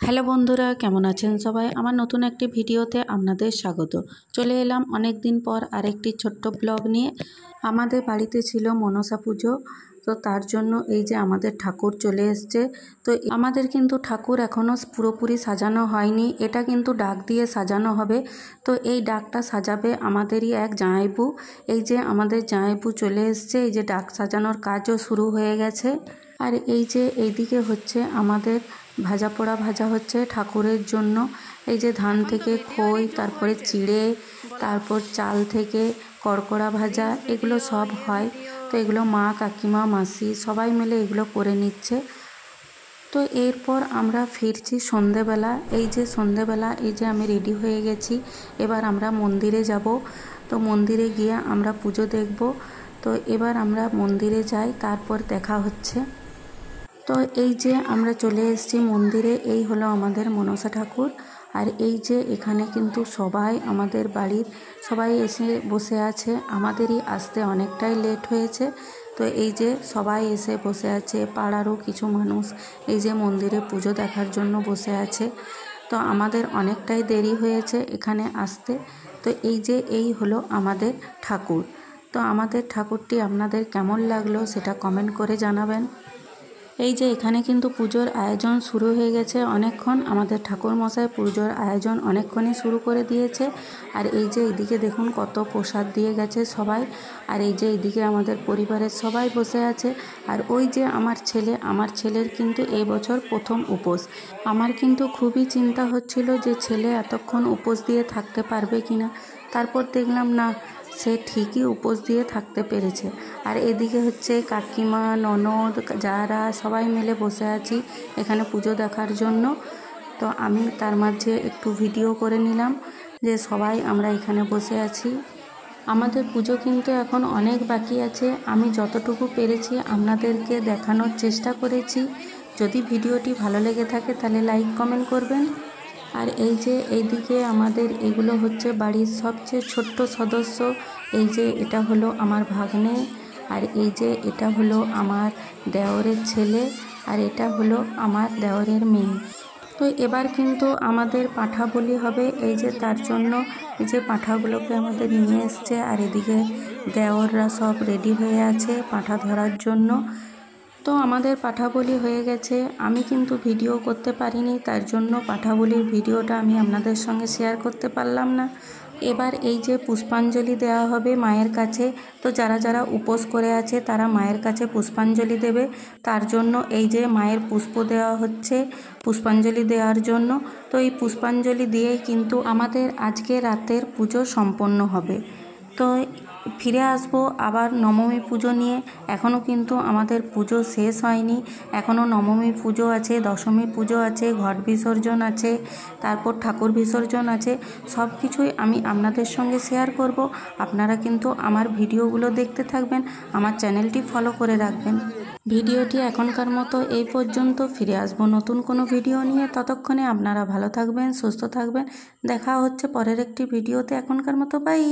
Hello বন্ধুরা, কেমন আছেন সবাই? আমার নতুন একটি ভিডিওতে আপনাদের স্বাগত। চলে এলাম অনেক দিন পর আরেকটি ছোট্ট ব্লগ নিয়ে। আমাদের বাড়িতে ছিল মনসা পুজো, তো তার জন্য এই যে আমাদের ঠাকুর চলে এসছে। তো আমাদের কিন্তু ঠাকুর এখনও পুরোপুরি সাজানো হয়নি, এটা কিন্তু ডাক দিয়ে সাজানো হবে। তো এই ডাকটা সাজাবে আমাদেরই এক জামাইবু। এই যে আমাদের জামাইবু চলে এসছে, এই যে ডাক সাজানোর কাজও শুরু হয়ে গেছে। আর এই যে এইদিকে হচ্ছে আমাদের ভাজা পোড়া ভাজা হচ্ছে ঠাকুরের জন্য। এই যে ধান থেকে খই, তারপরে চিড়ে, তারপর চাল থেকে কড়কড়া ভাজা, এগুলো সব হয়। তো এগুলো মা, কাকিমা, মাসি সবাই মিলে এগুলো করে নিচ্ছে। তো এরপর আমরা ফিরছি সন্ধেবেলা। এই যে সন্ধেবেলা, এই যে আমি রেডি হয়ে গেছি, এবার আমরা মন্দিরে যাব। তো মন্দিরে গিয়ে আমরা পুজো দেখব। তো এবার আমরা মন্দিরে যাই, তারপর দেখা হচ্ছে। তো এই যে আমরা চলে এসেছি মন্দিরে, এই হলো আমাদের মনসা ঠাকুর। আর এই যে এখানে কিন্তু সবাই আমাদের বাড়ির সবাই এসে বসে আছে। আমাদেরই আসতে অনেকটাই লেট হয়েছে। তো এই যে সবাই এসে বসে আছে, পাড়ারও কিছু মানুষ এই যে মন্দিরে পুজো দেখার জন্য বসে আছে। তো আমাদের অনেকটাই দেরি হয়েছে এখানে আসতে। তো এই যে এই হলো আমাদের ঠাকুর। তো আমাদের ঠাকুরটি আপনাদের কেমন লাগলো সেটা কমেন্ট করে জানাবেন। এই যে এখানে কিন্তু পুজোর আয়োজন শুরু হয়ে গেছে অনেকক্ষণ। আমাদের ঠাকুর মশাই পুজোর আয়োজন অনেকক্ষণই শুরু করে দিয়েছে। আর এই যে এইদিকে দেখুন কত প্রসাদ দিয়ে গেছে সবাই। আর এই যে এইদিকে আমাদের পরিবারের সবাই বসে আছে। আর ওই যে আমার ছেলের কিন্তু এই বছর প্রথম উপোস। আমার কিন্তু খুবই চিন্তা হচ্ছিল যে ছেলে এতক্ষণ উপোস দিয়ে থাকতে পারবে কিনা। তারপর দেখলাম না, সে ঠিকই উপোস দিয়ে থাকতে পেরেছে। আর এদিকে হচ্ছে কাকিমা, ননদ, যারা সবাই মিলে বসে আছি এখানে পুজো দেখার জন্য। তো আমি তার মাঝে একটু ভিডিও করে নিলাম যে সবাই আমরা এখানে বসে আছি। আমাদের পুজো কিন্তু এখন অনেক বাকি আছে। আমি যতটুকু পেরেছি আপনাদেরকে দেখানোর চেষ্টা করেছি। যদি ভিডিওটি ভালো লেগে থাকে তাহলে লাইক কমেন্ট করবেন। আর এই যে এইদিকে আমাদের এগুলো হচ্ছে বাড়ির সবচেয়ে ছোট্ট সদস্য। এই যে এটা হলো আমার ভাগ্নে, আর এই যে এটা হলো আমার দেওরের ছেলে, আর এটা হলো আমার দেওরের মেয়ে। তো এবার কিন্তু আমাদের পাঁঠা বলি হবে। এই যে তার জন্য এই যে পাঁঠাগুলোকে আমাদের নিয়ে এসছে। আর এদিকে দেওররা সব রেডি হয়ে আছে পাঁঠা ধরার জন্য। তো আমাদের পাঁঠা বলি হয়ে গেছে। আমি কিন্তু ভিডিও করতে পারিনি, তার জন্য পাঁঠা বলির ভিডিওটা আমি আপনাদের সঙ্গে শেয়ার করতে পারলাম না। এবার এই যে পুষ্পাঞ্জলি দেওয়া হবে মায়ের কাছে। তো যারা যারা উপোস করে আছে তারা মায়ের কাছে পুষ্পাঞ্জলি দেবে। তার জন্য এই যে মায়ের পুষ্প দেওয়া হচ্ছে পুষ্পাঞ্জলি দেওয়ার জন্য। তো এই পুষ্পাঞ্জলি দিয়েই কিন্তু আমাদের আজকে রাতের পুজো সম্পন্ন হবে। তো ফিরে আসবো আবার নবমী পুজো নিয়ে। এখনও কিন্তু আমাদের পুজো শেষ হয়নি, এখনও নবমী পুজো আছে, দশমী পুজো আছে, ঘট বিসর্জন আছে, তারপর ঠাকুর বিসর্জন আছে। সব কিছুই আমি আপনাদের সঙ্গে শেয়ার করব। আপনারা কিন্তু আমার ভিডিওগুলো দেখতে থাকবেন, আমার চ্যানেলটি ফলো করে রাখবেন। ভিডিওটি এখনকার মতো এই পর্যন্ত। ফিরে আসবো নতুন কোনো ভিডিও নিয়ে। ততক্ষণে আপনারা ভালো থাকবেন, সুস্থ থাকবেন। দেখা হচ্ছে পরের একটি ভিডিওতে। এখনকার মতো বাই।